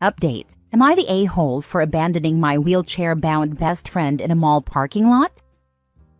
Update. Am I the a-hole for abandoning my wheelchair-bound best friend in a mall parking lot?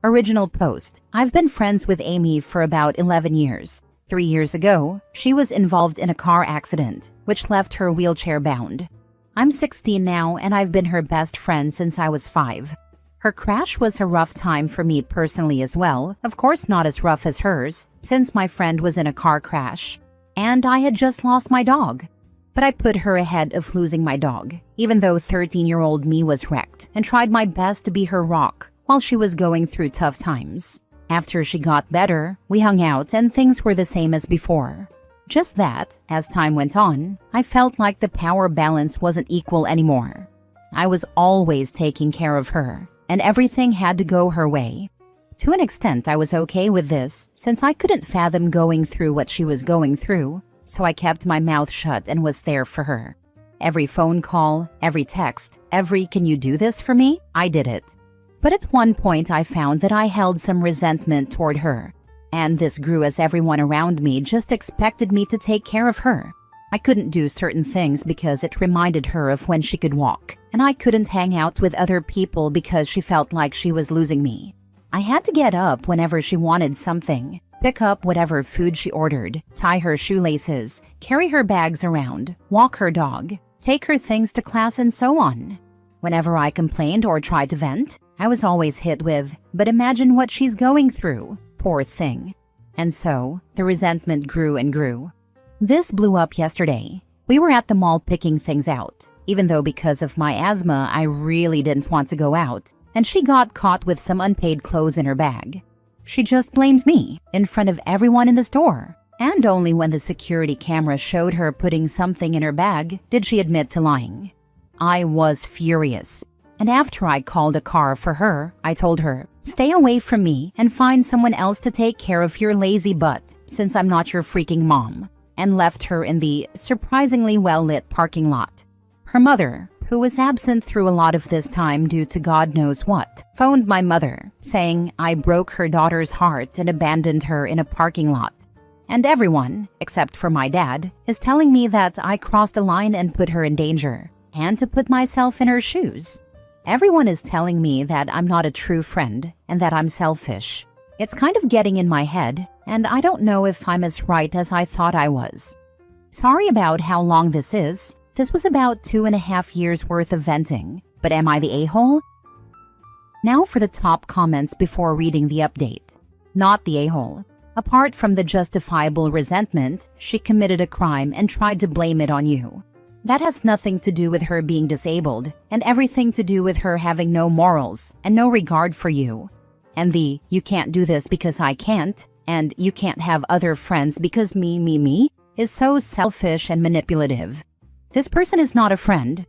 Original post. I've been friends with Amy for about 11 years. 3 years ago, she was involved in a car accident, which left her wheelchair-bound. I'm 16 now, and I've been her best friend since I was 5. Her crash was a rough time for me personally as well, of course not as rough as hers, since my friend was in a car crash. And I had just lost my dog. But I put her ahead of losing my dog, even though 13-year-old me was wrecked, and tried my best to be her rock while she was going through tough times. After she got better, we hung out and things were the same as before. Just that, as time went on, I felt like the power balance wasn't equal anymore. I was always taking care of her, and everything had to go her way. To an extent, I was okay with this, since I couldn't fathom going through what she was going through, so I kept my mouth shut and was there for her. Every phone call, every text, every "can you do this for me?" I did it. But at one point I found that I held some resentment toward her, and this grew as everyone around me just expected me to take care of her. I couldn't do certain things because it reminded her of when she could walk, and I couldn't hang out with other people because she felt like she was losing me. I had to get up whenever she wanted something, pick up whatever food she ordered, tie her shoelaces, carry her bags around, walk her dog, take her things to class, and so on. Whenever I complained or tried to vent, I was always hit with, "But imagine what she's going through, poor thing." And so, the resentment grew and grew. This blew up yesterday. We were at the mall picking things out, even though because of my asthma I really didn't want to go out, and she got caught with some unpaid clothes in her bag. She just blamed me, in front of everyone in the store, and only when the security camera showed her putting something in her bag did she admit to lying. I was furious, and after I called a car for her, I told her, "Stay away from me and find someone else to take care of your lazy butt, since I'm not your freaking mom," and left her in the surprisingly well-lit parking lot. Her mother, who was absent through a lot of this time due to God knows what, phoned my mother, saying I broke her daughter's heart and abandoned her in a parking lot. And everyone, except for my dad, is telling me that I crossed a line and put her in danger, and to put myself in her shoes. Everyone is telling me that I'm not a true friend and that I'm selfish. It's kind of getting in my head, and I don't know if I'm as right as I thought I was. Sorry about how long this is. This was about 2.5 years worth of venting. But am I the a-hole? Now for the top comments before reading the update. Not the a-hole. Apart from the justifiable resentment, she committed a crime and tried to blame it on you. That has nothing to do with her being disabled, and everything to do with her having no morals and no regard for you. And the "you can't do this because I can't," and "you can't have other friends because me," is so selfish and manipulative. This person is not a friend.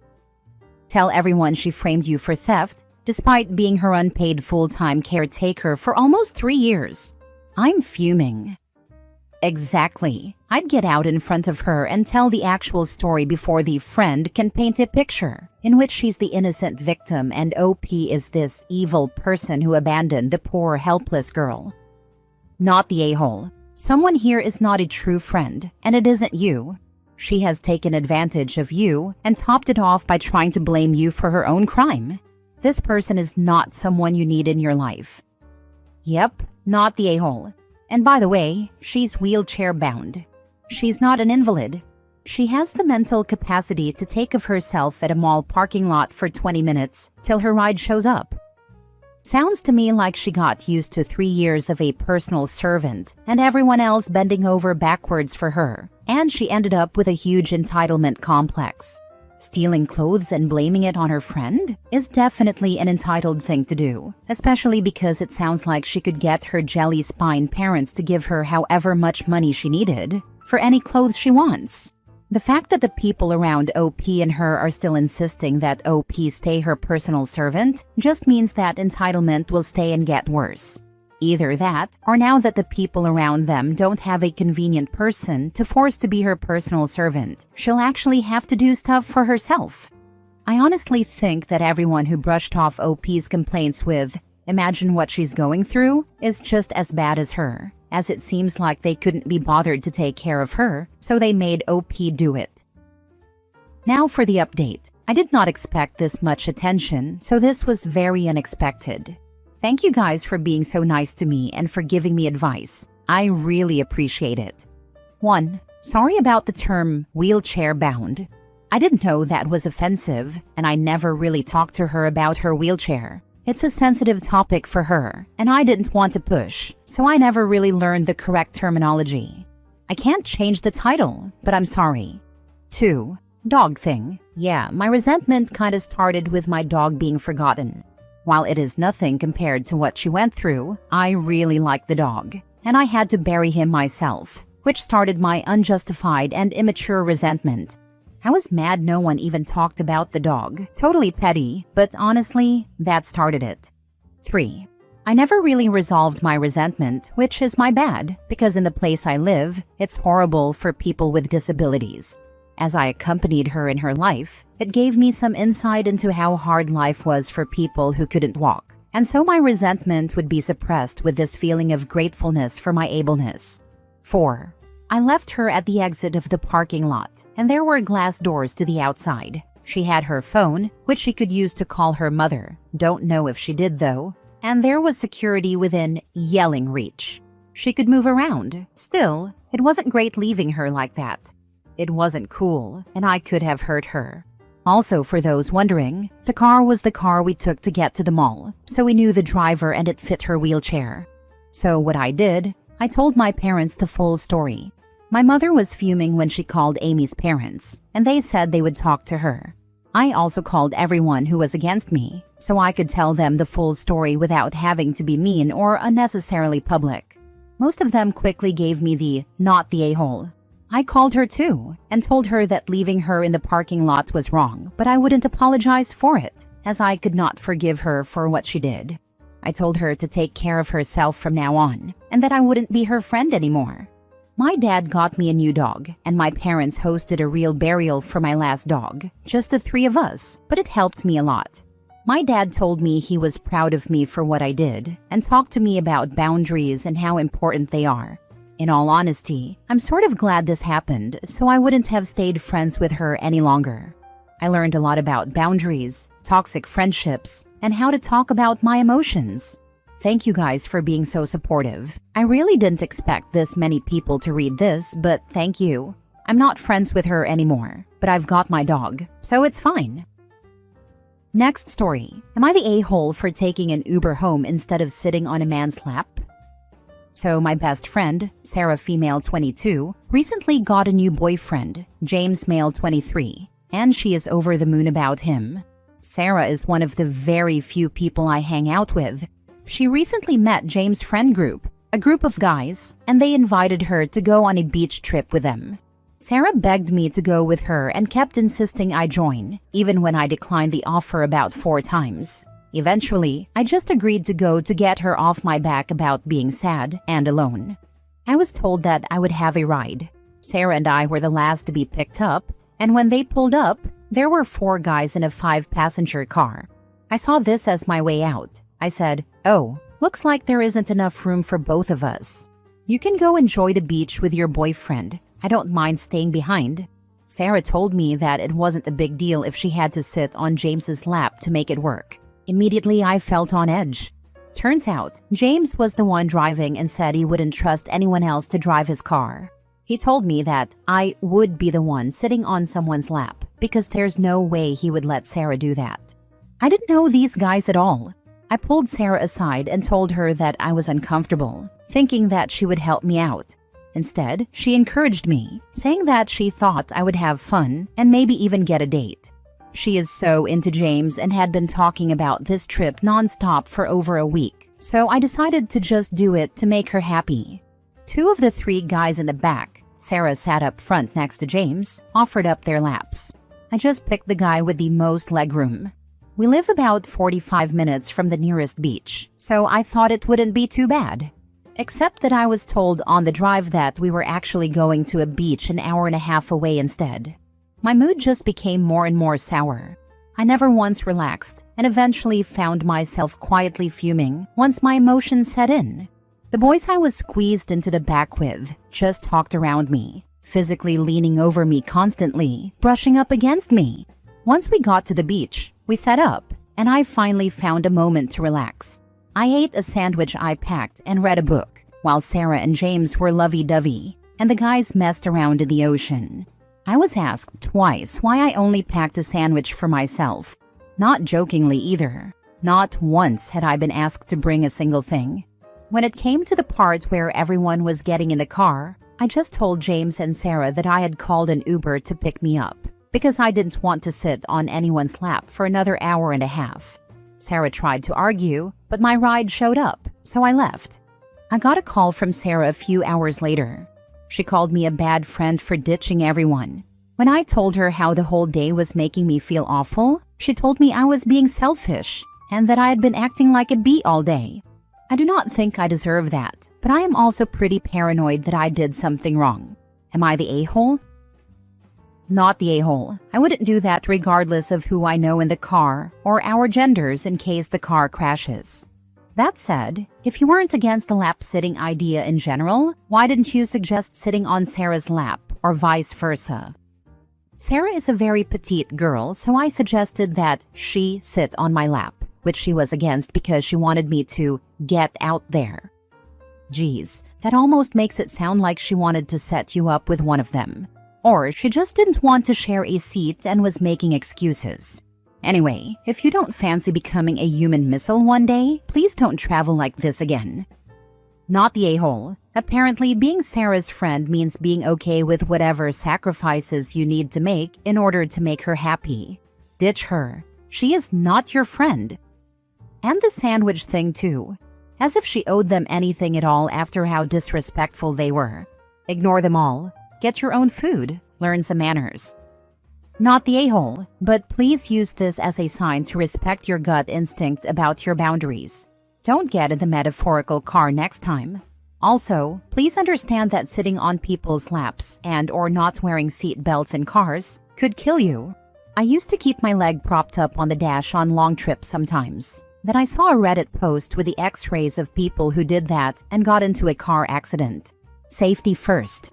Tell everyone she framed you for theft, despite being her unpaid full-time caretaker for almost 3 years. I'm fuming. Exactly. I'd get out in front of her and tell the actual story before the friend can paint a picture in which she's the innocent victim and OP is this evil person who abandoned the poor, helpless girl. Not the a-hole. Someone here is not a true friend, and it isn't you. She has taken advantage of you and topped it off by trying to blame you for her own crime. This person is not someone you need in your life. Yep, not the a-hole. And by the way, she's wheelchair-bound. She's not an invalid. She has the mental capacity to take of herself at a mall parking lot for 20 minutes till her ride shows up. Sounds to me like she got used to 3 years of a personal servant and everyone else bending over backwards for her, and she ended up with a huge entitlement complex. Stealing clothes and blaming it on her friend is definitely an entitled thing to do, especially because it sounds like she could get her jelly spine parents to give her however much money she needed for any clothes she wants. The fact that the people around OP and her are still insisting that OP stay her personal servant just means that entitlement will stay and get worse. Either that, or now that the people around them don't have a convenient person to force to be her personal servant, she'll actually have to do stuff for herself. I honestly think that everyone who brushed off OP's complaints with, "Imagine what she's going through," is just as bad as her, as it seems like they couldn't be bothered to take care of her, so they made OP do it. Now for the update. I did not expect this much attention, so this was very unexpected. Thank you guys for being so nice to me and for giving me advice. I really appreciate it. 1. Sorry about the term wheelchair bound. I didn't know that was offensive, and I never really talked to her about her wheelchair. It's a sensitive topic for her, and I didn't want to push, so I never really learned the correct terminology. I can't change the title, but I'm sorry. 2. Dog thing. Yeah, my resentment kinda started with my dog being forgotten. While it is nothing compared to what she went through, I really like the dog, and I had to bury him myself, which started my unjustified and immature resentment. I was mad no one even talked about the dog. Totally petty, but honestly, that started it. 3. I never really resolved my resentment, which is my bad, because in the place I live, it's horrible for people with disabilities. As I accompanied her in her life, it gave me some insight into how hard life was for people who couldn't walk. And so my resentment would be suppressed with this feeling of gratefulness for my ableness. 4. I left her at the exit of the parking lot, and there were glass doors to the outside. She had her phone, which she could use to call her mother. Don't know if she did though. And there was security within yelling reach. She could move around. Still, it wasn't great leaving her like that. It wasn't cool, and I could have hurt her. Also, for those wondering, the car was the car we took to get to the mall, so we knew the driver and it fit her wheelchair. So what I did, I told my parents the full story. My mother was fuming when she called Amy's parents, and they said they would talk to her. I also called everyone who was against me, so I could tell them the full story without having to be mean or unnecessarily public. Most of them quickly gave me the "not the a-hole." I called her too, and told her that leaving her in the parking lot was wrong, but I wouldn't apologize for it, as I could not forgive her for what she did. I told her to take care of herself from now on, and that I wouldn't be her friend anymore. My dad got me a new dog, and my parents hosted a real burial for my last dog, just the 3 of us, but it helped me a lot. My dad told me he was proud of me for what I did, and talked to me about boundaries and how important they are. In all honesty, I'm sort of glad this happened, so I wouldn't have stayed friends with her any longer. I learned a lot about boundaries, toxic friendships, and how to talk about my emotions. Thank you guys for being so supportive. I really didn't expect this many people to read this, but thank you. I'm not friends with her anymore, but I've got my dog, so it's fine. Next story. Am I the a-hole for taking an Uber home instead of sitting on a man's lap? So my best friend, Sarah female 22, recently got a new boyfriend, James male 23, and she is over the moon about him. Sarah is one of the very few people I hang out with. She recently met James' friend group, a group of guys, and they invited her to go on a beach trip with them. Sarah begged me to go with her and kept insisting I join, even when I declined the offer about 4 times. Eventually, I just agreed to go to get her off my back about being sad and alone. I was told that I would have a ride. Sarah and I were the last to be picked up, and when they pulled up, there were 4 guys in a 5-passenger car. I saw this as my way out. I said, "Oh, looks like there isn't enough room for both of us. You can go enjoy the beach with your boyfriend. I don't mind staying behind." Sarah told me that it wasn't a big deal if she had to sit on James's lap to make it work. Immediately, I felt on edge. Turns out, James was the one driving and said he wouldn't trust anyone else to drive his car. He told me that I would be the one sitting on someone's lap because there's no way he would let Sarah do that. I didn't know these guys at all. I pulled Sarah aside and told her that I was uncomfortable, thinking that she would help me out. Instead, she encouraged me, saying that she thought I would have fun and maybe even get a date. She is so into James and had been talking about this trip nonstop for over a week, so I decided to just do it to make her happy. 2 of the 3 guys in the back, Sarah sat up front next to James, offered up their laps. I just picked the guy with the most legroom. We live about 45 minutes from the nearest beach, so I thought it wouldn't be too bad. Except that I was told on the drive that we were actually going to a beach an hour and a half away instead. My mood just became more and more sour. I never once relaxed and eventually found myself quietly fuming once my emotions set in. The boys I was squeezed into the back with just talked around me, physically leaning over me constantly, brushing up against me. Once we got to the beach, we set up, and I finally found a moment to relax. I ate a sandwich I packed and read a book, while Sarah and James were lovey-dovey, and the guys messed around in the ocean. I was asked twice why I only packed a sandwich for myself. Not jokingly either. Not once had I been asked to bring a single thing. When it came to the part where everyone was getting in the car, I just told James and Sarah that I had called an Uber to pick me up, because I didn't want to sit on anyone's lap for another hour and a half. Sarah tried to argue, but my ride showed up, so I left. I got a call from Sarah a few hours later. She called me a bad friend for ditching everyone. When I told her how the whole day was making me feel awful, she told me I was being selfish and that I had been acting like a bee all day. I do not think I deserve that, but I am also pretty paranoid that I did something wrong. Am I the a-hole? Not the a-hole. I wouldn't do that regardless of who I know in the car or our genders in case the car crashes. That said, if you weren't against the lap-sitting idea in general, why didn't you suggest sitting on Sarah's lap or vice versa? Sarah is a very petite girl, so I suggested that she sit on my lap, which she was against because she wanted me to get out there. Geez, that almost makes it sound like she wanted to set you up with one of them. Or she just didn't want to share a seat and was making excuses. Anyway, if you don't fancy becoming a human missile one day, please don't travel like this again. Not the a-hole. Apparently, being Sarah's friend means being okay with whatever sacrifices you need to make in order to make her happy. Ditch her. She is not your friend. And the sandwich thing too. As if she owed them anything at all after how disrespectful they were. Ignore them all. Get your own food. Learn some manners. Not the a-hole, but please use this as a sign to respect your gut instinct about your boundaries. Don't get in the metaphorical car next time. Also, please understand that sitting on people's laps and or not wearing seat belts in cars could kill you. I used to keep my leg propped up on the dash on long trips sometimes. Then I saw a Reddit post with the x-rays of people who did that and got into a car accident. Safety first.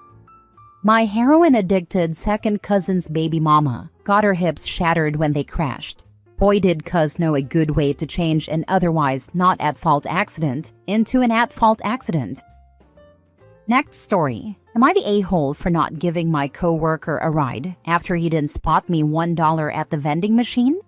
My heroin-addicted second cousin's baby mama got her hips shattered when they crashed. Boy did cuz know a good way to change an otherwise not-at-fault accident into an at-fault accident. Next story. Am I the a-hole for not giving my coworker a ride after he didn't spot me $1 at the vending machine?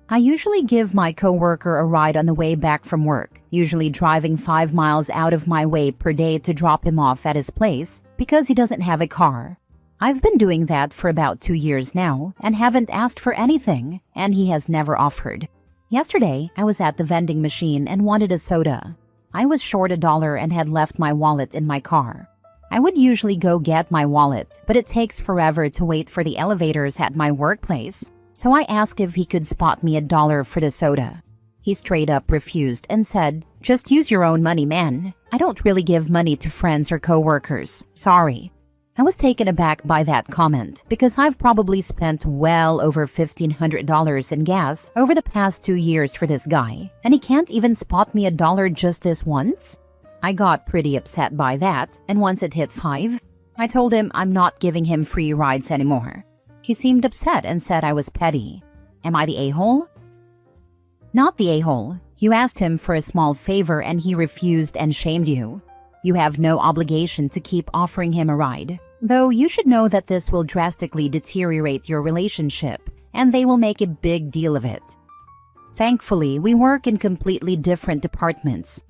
I usually give my coworker a ride on the way back from work, usually driving 5 miles out of my way per day to drop him off at his place because he doesn't have a car. I've been doing that for about 2 years now and haven't asked for anything, and he has never offered. Yesterday, I was at the vending machine and wanted a soda. I was short $1 and had left my wallet in my car. I would usually go get my wallet, but it takes forever to wait for the elevators at my workplace, so I asked if he could spot me $1 for the soda. He straight up refused and said, "Just use your own money, man. I don't really give money to friends or coworkers. Sorry." I was taken aback by that comment because I've probably spent well over $1,500 in gas over the past 2 years for this guy, and he can't even spot me $1 just this once? I got pretty upset by that, and once it hit 5, I told him I'm not giving him free rides anymore. He seemed upset and said I was petty. Am I the a-hole? Not the a-hole. You asked him for a small favor and he refused and shamed you. You have no obligation to keep offering him a ride, though you should know that this will drastically deteriorate your relationship and they will make a big deal of it. Thankfully, we work in completely different departments.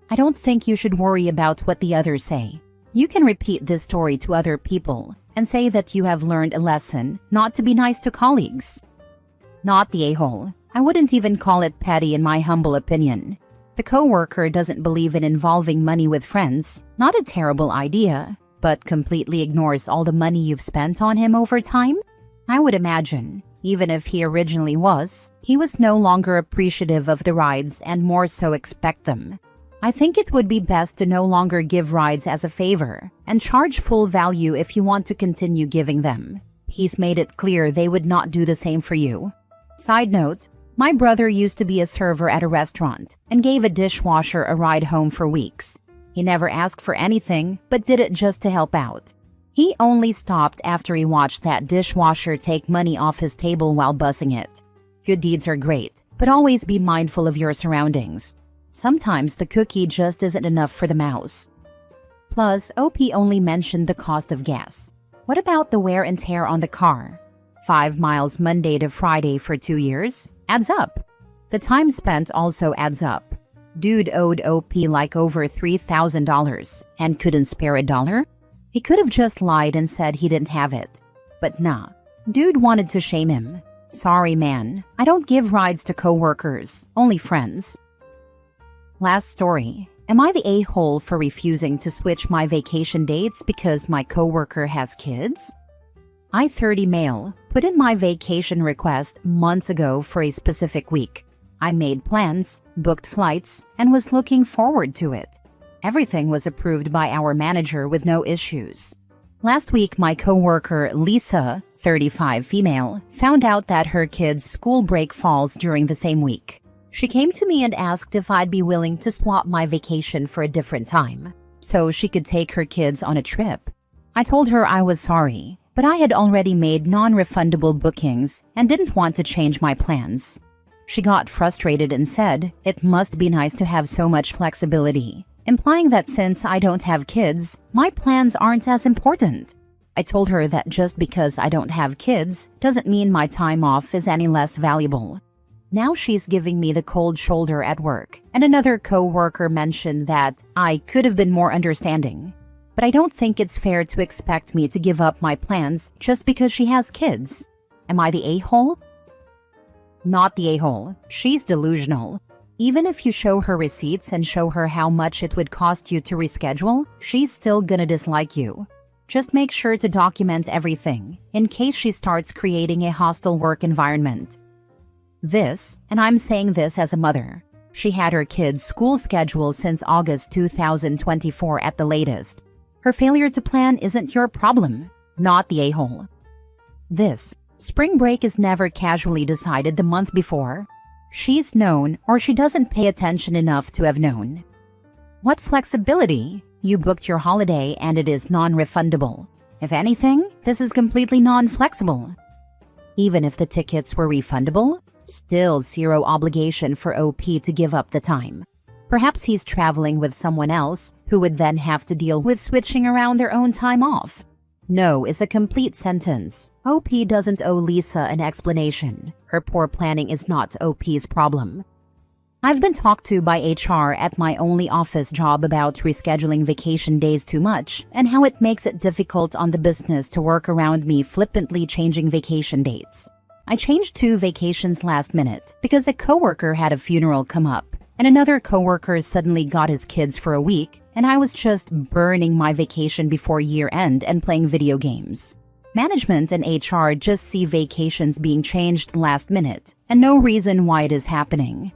I don't think you should worry about what the others say. You can repeat this story to other people and say that you have learned a lesson not to be nice to colleagues. Not the a-hole. I wouldn't even call it petty in my humble opinion. The coworker doesn't believe in involving money with friends. Not a terrible idea, but completely ignores all the money you've spent on him over time? I would imagine, even if he originally was, he was no longer appreciative of the rides and more so expect them. I think it would be best to no longer give rides as a favor and charge full value if you want to continue giving them. He's made it clear they would not do the same for you. Side note, my brother used to be a server at a restaurant and gave a dishwasher a ride home for weeks. He never asked for anything, but did it just to help out. He only stopped after he watched that dishwasher take money off his table while bussing it. Good deeds are great, but always be mindful of your surroundings. Sometimes the cookie just isn't enough for the mouse. Plus, OP only mentioned the cost of gas. What about the wear and tear on the car? 5 miles Monday to Friday for 2 years? Adds up. The time spent also adds up. Dude owed OP like over $3,000 and couldn't spare a dollar? He could have just lied and said he didn't have it. But nah, dude wanted to shame him. Sorry man, I don't give rides to coworkers, only friends. Last story. Am I the a-hole for refusing to switch my vacation dates because my coworker has kids? I, 30 male, put in my vacation request months ago for a specific week. I made plans, booked flights, and was looking forward to it. Everything was approved by our manager with no issues. Last week, my coworker Lisa, 35 female, found out that her kid's school break falls during the same week. She came to me and asked if I'd be willing to swap my vacation for a different time, so she could take her kids on a trip. I told her I was sorry, but I had already made non-refundable bookings and didn't want to change my plans. She got frustrated and said, it must be nice to have so much flexibility, implying that since I don't have kids, my plans aren't as important. I told her that just because I don't have kids doesn't mean my time off is any less valuable. Now she's giving me the cold shoulder at work, and another co-worker mentioned that I could have been more understanding. But I don't think it's fair to expect me to give up my plans just because she has kids. Am I the a-hole? Not the a-hole. She's delusional. Even if you show her receipts and show her how much it would cost you to reschedule, she's still gonna dislike you. Just make sure to document everything, in case she starts creating a hostile work environment. This, and I'm saying this as a mother, she had her kids' school schedule since August 2024 at the latest. Her failure to plan isn't your problem, not the a-hole. This, spring break is never casually decided the month before. She's known, or she doesn't pay attention enough to have known. What flexibility? You booked your holiday and it is non-refundable. If anything, this is completely non-flexible. Even if the tickets were refundable, still zero obligation for OP to give up the time. Perhaps he's traveling with someone else who would then have to deal with switching around their own time off. No is a complete sentence. OP doesn't owe Lisa an explanation. Her poor planning is not OP's problem. I've been talked to by HR at my only office job about rescheduling vacation days too much and how it makes it difficult on the business to work around me flippantly changing vacation dates. I changed 2 vacations last minute because a coworker had a funeral come up and another coworker suddenly got his kids for a week, and I was just burning my vacation before year end and playing video games. Management and HR just see vacations being changed last minute and no reason why it is happening.